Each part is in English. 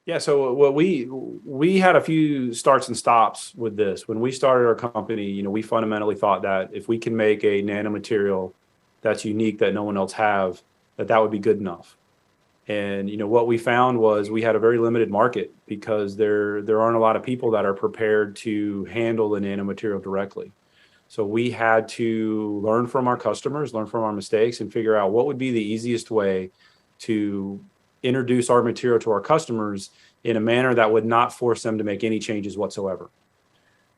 Yeah, so what we had a few starts and stops with this. When we started our company, we fundamentally thought that if we can make a nanomaterial that's unique that no one else have, that would be good enough. And what we found was we had a very limited market because there aren't a lot of people that are prepared to handle the nanomaterial directly. So we had to learn from our customers, learn from our mistakes, and figure out what would be the easiest way to introduce our material to our customers in a manner that would not force them to make any changes whatsoever.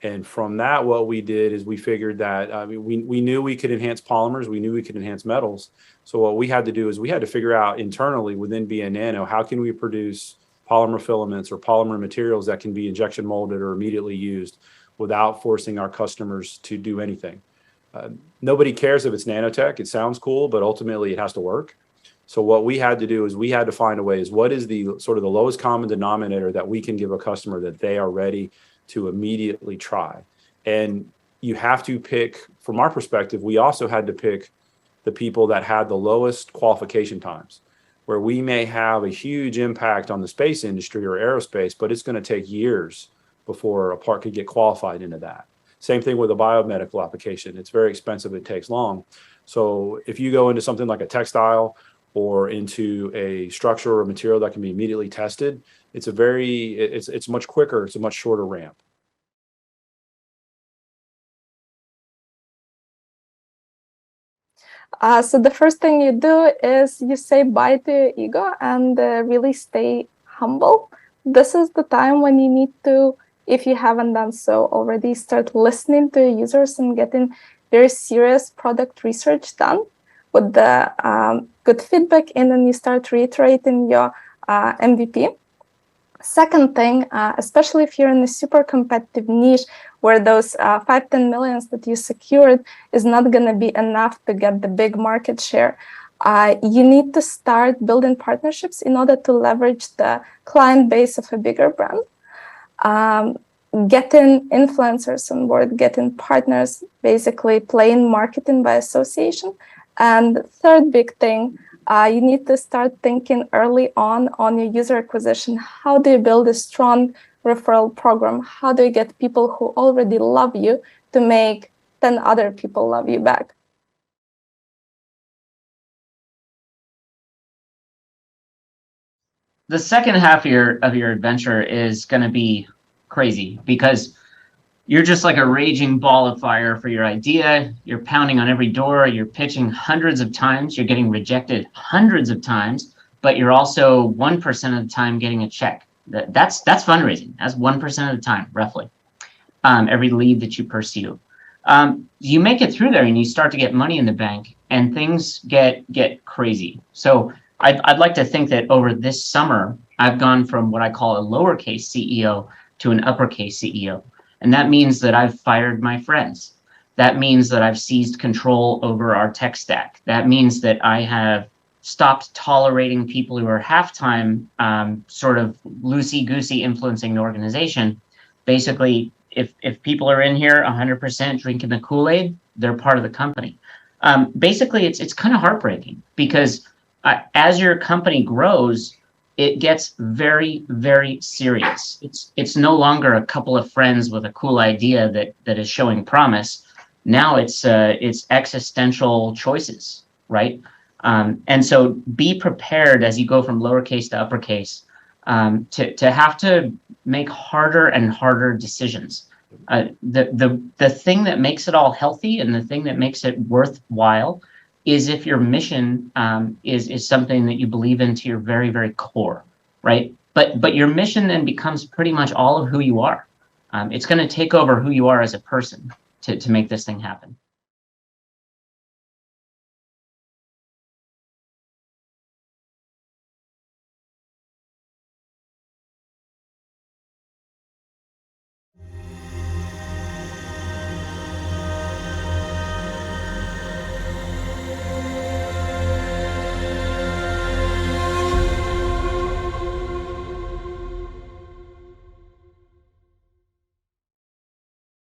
And from that, what we did is we figured that we knew we could enhance polymers, we knew we could enhance metals. So what we had to do is we had to figure out internally within BN Nano, how can we produce polymer filaments or polymer materials that can be injection molded or immediately used without forcing our customers to do anything. Nobody cares if it's nanotech. It sounds cool, but ultimately it has to work. So what we had to do is we had to find a way is what is the sort of the lowest common denominator that we can give a customer that they are ready to immediately try. And you have to pick, from our perspective, we also had to pick the people that had the lowest qualification times, where we may have a huge impact on the space industry or aerospace, but it's going to take years before a part could get qualified into that. Same thing with a biomedical application. It's very expensive. It takes long. So if you go into something like a textile or into a structure or material that can be immediately tested, it's much quicker. It's a much shorter ramp. So the first thing you do is you say bye to your ego and really stay humble. This is the time when you need to, if you haven't done so already, start listening to users and getting very serious product research done with the good feedback, and then you start reiterating your MVP. Second thing, especially if you're in a super competitive niche where those 5-10 millions that you secured is not going to be enough to get the big market share, you need to start building partnerships in order to leverage the client base of a bigger brand. Getting influencers on board, getting partners, basically playing marketing by association. And third big thing, you need to start thinking early on your user acquisition. How do you build a strong referral program? How do you get people who already love you to make 10 other people love you back? The second half of your adventure is going to be crazy because you're just like a raging ball of fire for your idea. You're pounding on every door. You're pitching hundreds of times. You're getting rejected hundreds of times, but you're also 1% of the time getting a check. That's fundraising. That's 1% of the time, roughly, every lead that you pursue. You make it through there and you start to get money in the bank and things get crazy. So I'd like to think that over this summer, I've gone from what I call a lowercase CEO to an uppercase CEO. And that means that I've fired my friends. That means that I've seized control over our tech stack. That means that I have stopped tolerating people who are half-time sort of loosey-goosey influencing the organization. Basically, if people are in here 100% drinking the Kool-Aid, they're part of the company. Basically, it's kind of heartbreaking because as your company grows, it gets very, very serious. It's no longer a couple of friends with a cool idea that is showing promise. Now it's existential choices, right? And so be prepared as you go from lowercase to uppercase to have to make harder and harder decisions. The thing that makes it all healthy and the thing that makes it worthwhile is if your mission is something that you believe in to your very, very core, right? But your mission then becomes pretty much all of who you are. It's going to take over who you are as a person to make this thing happen.